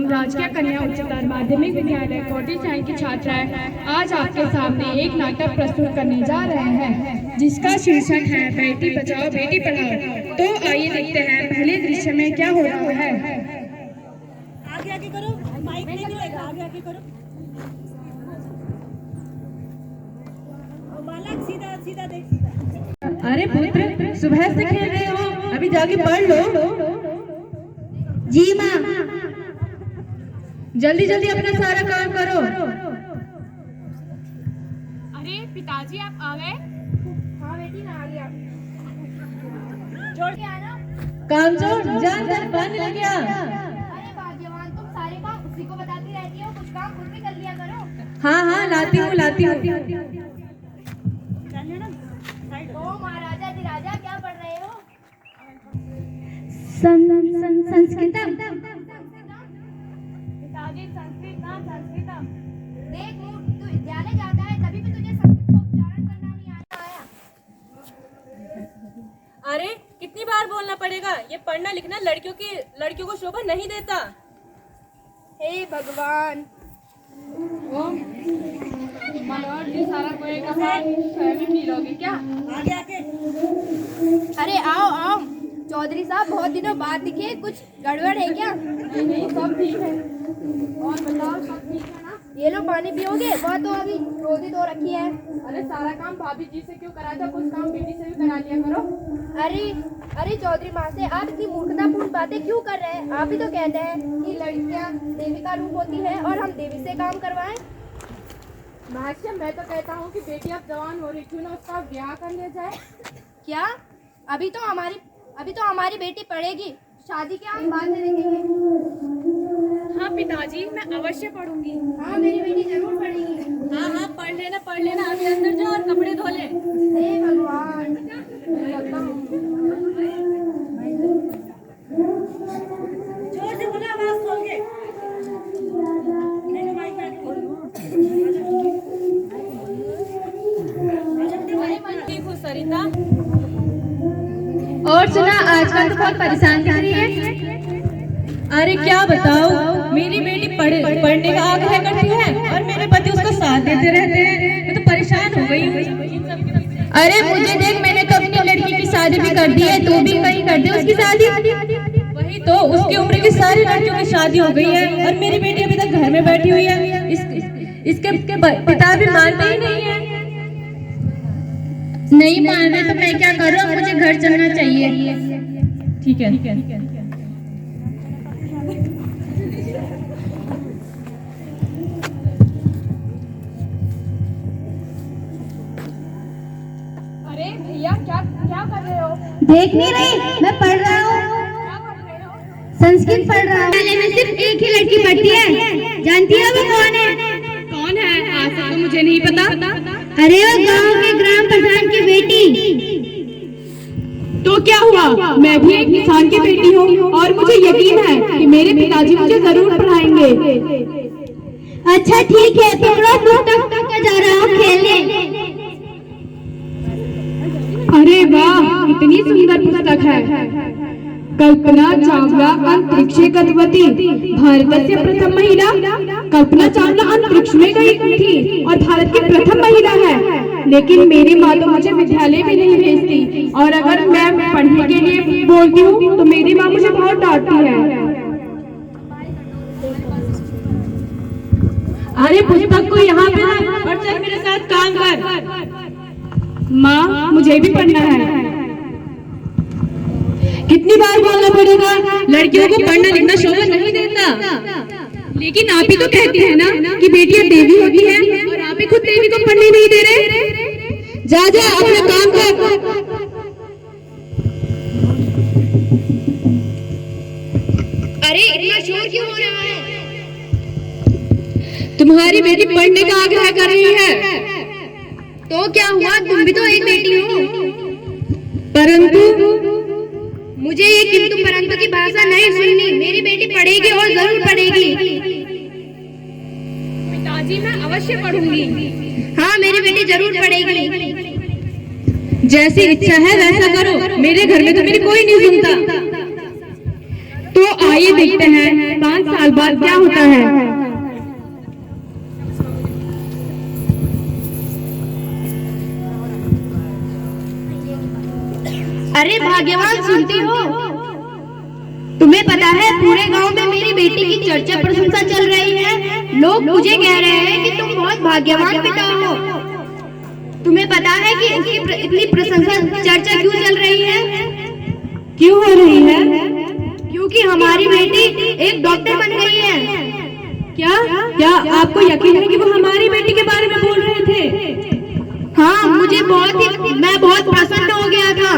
राजकीय कन्या उच्चतर माध्यमिक विद्यालय कोटी चाई की छात्राएं आज आपके सामने एक नाटक प्रस्तुत करने जा रहे हैं जिसका शीर्षक है बेटी बचाओ बेटी पढ़ाओ। तो आइए देखते हैं पहले दृश्य में क्या हो रहा है। आगे आगे करो, माइक नहीं मिलेगा, आगे आगे करो। बालक सीधा सीधा देख, सीधा। अरे पुत्र, सुबह से खेल रहे हो, अभी जाके पढ़ लो। जी माँ। जल्दी जल्दी अपना सारा काम करो। अरे पिताजी आप आ गए? हाँ बेटी मैं आ गया। छोड़ के आना। काम छोड़, जान तक पानी लग गया। अरे भाग्यवान, तुम सारे काम उसी को बताती रहती हो, कुछ काम खुद भी कर लिया करो। हाँ लाती हूँ। ओ महाराजा जी राजा, क्या पढ़ रहे हो? संस्कृतम। पिताजी संस्कृतम। देख तू विद्यालय जाता है तभी भी तुझे संस्कृत का उच्चारण करना नहीं आया। अरे कितनी बार बोलना पड़ेगा, ये पढ़ना लिखना लड़कियों को शोभा नहीं देता। हे भगवान। मनोहर जी सारा कोई का स्वयं पी लोगे क्या? आगे आगे। अरे आओ चौधरी साहब, बहुत दिनों बाद दिखे, कुछ गड़बड़ है क्या? नहीं सब ठीक है। और बताओ सब ठीक है ना? ये लो पानी पियोगे? बहुत तो अभी रोटी तो रखी है। अरे सारा काम भाभी जी से क्यों कराया था, कुछ काम बेटी से भी करा लिया करो। अरे चौधरी माँ से आप इतनी मूर्खतापूर्ण बातें क्यों कर रहे हैं? आप ही तो कहते हैं कि लड़कियाँ देवी का रूप होती है और हम देवी से काम करवाएं। भाष्य मैं तो कहता हूँ कि बेटी अब जवान हो रही, क्यों ना उसका ब्याह कर लिया जाए। क्या? अभी तो हमारी बेटी पढ़ेगी, शादी के हम बाद में देखेंगे। हाँ पिताजी मैं अवश्य पढ़ूंगी। हाँ मेरी बेटी जरूर पढ़ेगी। हाँ पढ़ लेना। अभी अंदर जाओ और कपड़े धो ले। हे भगवान। जोर से बोला, आवाज खोल के। नहीं, माइक आगे बोलो। ठीक हूँ सरिता। और सुना, आजकल तो बहुत परेशान दिख रही है। अरे क्या बताओ, मेरी बेटी पढ़ने का आग्रह करती है और मेरे पति उसका साथ देते रहते हैं। मैं तो परेशान हो गई हूँ। अरे मुझे देख, मैंने तो अपनी लड़की की शादी भी कर दी है, तू भी कहीं कर दे उसकी शादी। वही तो, उसकी उम्र की सारी लड़कियों की शादी हो गई है और मेरी बेटी अभी तक घर में बैठी हुई है। इसके पिता भी मानते ही नहीं है। नहीं मान रहे तो मैं क्या करूँ? मुझे घर चलना चाहिए। ठीक है। अरे भैया क्या कर रहे हो? देख नहीं रही, मैं पढ़ रहा हूँ, क्या पढ़ रहे हो? संस्कृत पढ़ रहा हूँ। में सिर्फ एक ही लड़की पढ़ती है, जानती है वो कौन है? कौन है? आज तक तो मुझे नहीं पता। अरे वो गांव के ग्राम प्रधान की बेटी। तो क्या हुआ, मैं भी एक किसान की बेटी हूँ और मुझे यकीन है कि मेरे पिताजी मुझे जरूर पढ़ाएंगे। अच्छा ठीक है, पकड़ो पुस्तक का जा रहा हूँ खेलने। अरे वाह, इतनी सुंदर पुस्तक है। कल्पना चावला अंतरिक्षे गतवती, भारत से प्रथम महिला। कल्पना चावला अंतरिक्ष में गई थी और भारत की प्रथम महिला है, लेकिन मेरी माँ तो मुझे विद्यालय भी नहीं भेजती और अगर मैं पढ़ने के लिए बोलती हूँ तो मेरी माँ मुझे बहुत डांटती है। अरे पुस्तक को यहाँ पे रख और चल मेरे साथ काम कर। माँ मुझे भी पढ़ना है। कितनी बार बोलना पड़ेगा, लड़कियों को पढ़ना लिखना शोभा नहीं देता। लेकिन आप ही तो कहती है ना कि बेटियां देवी होती हैं और आप ही खुद देवी को पढ़ने नहीं दे रहे। जा अपना काम कर। अरे इतना शोर क्यों हो रहा है? तुम्हारी बेटी पढ़ने का आग्रह कर रही है। तो क्या हुआ, तुम भी तो एक बेटी हो। परंतु मुझे ये किंतु परंतु की भाषा नहीं सुननी। मेरी बेटी पढ़ेगी और जरूर पढ़ेगी। पिताजी मैं अवश्य पढ़ूंगी। हाँ मेरी बेटी जरूर पढ़ेगी। जैसी इच्छा है वैसा करो, मेरे घर में तो मेरी कोई नहीं सुनता। तो आइए देखते हैं 5 साल बाद क्या होता है। अरे भाग्यवान, सुनती हो? तुम्हें पता है पूरे गांव में मेरी बेटी की चर्चा प्रशंसा चल रही है। लोग मुझे कह रहे हैं कि तुम बहुत भाग्यवान पिता हो। तुम्हें पता है कि इसकी इतनी प्रशंसा चर्चा क्यों चल रही है? क्यों हो रही है? क्योंकि हमारी बेटी एक डॉक्टर बन गई है। क्या क्या आपको यकीन है कि वो हमारी बेटी के बारे में बोल रहे थे? हाँ, मैं बहुत प्रसन्न हो गया था।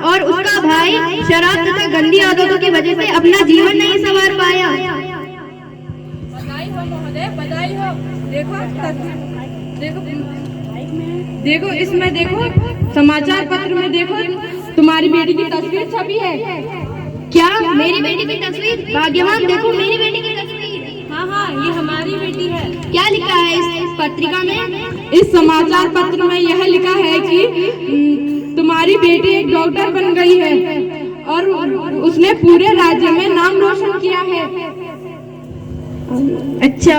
और उसका भाई शराब तथा गंदी आदतों की वजह से अपना जीवन नहीं संवार पाया। बधाई हो महोदय, बधाई हो। देखो इसमें देखो, समाचार पत्र में देखो, तुम्हारी बेटी की तस्वीर छपी है। क्या मेरी बेटी की तस्वीर? भाग्यवान, देखो मेरी बेटी की तस्वीर। हाँ, ये हमारी बेटी है। क्या लिखा है इस पत्रिका में? इस समाचार पत्र में यह लिखा है कि तुम्हारी बेटी एक डॉक्टर बन गई है और उसने पूरे राज्य में नाम रोशन किया है। अच्छा।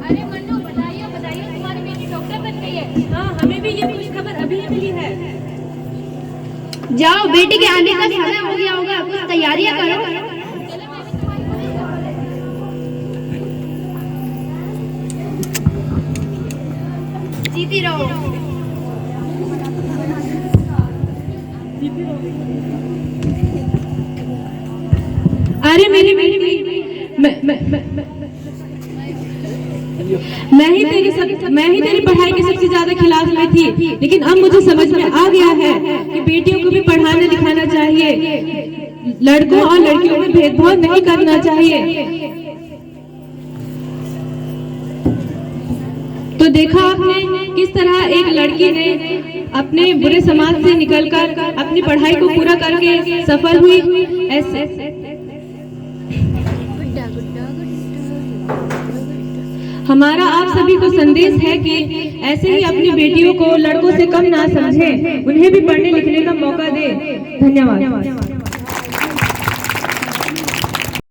अरे मन्नू, बताइए तुम्हारी बेटी डॉक्टर बन गई है। हाँ, हमें भी ये खुश खबर अभी मिली है। जाओ, बेटी के आने का समय हो गया होगा, कुछ तैयारियां करो। जीती रहो। अरे मेरी बेटी, मैं ही तेरी पढ़ाई के सबसे ज्यादा खिलाफ में थी, लेकिन अब मुझे समझ में आ गया है कि बेटियों को भी पढ़ाना लिखाना चाहिए, लड़कों और लड़कियों में भेदभाव नहीं करना चाहिए। तो देखा आपने किस तरह एक लड़की ने अपने बुरे समाज से निकलकर अपनी पढ़ाई को पूरा करके सफल हुई। ऐसे हमारा आप सभी को संदेश है कि ऐसे ही अपनी बेटियों को लड़कों से कम ना समझें, उन्हें भी पढ़ने लिखने का मौका दें। धन्यवाद।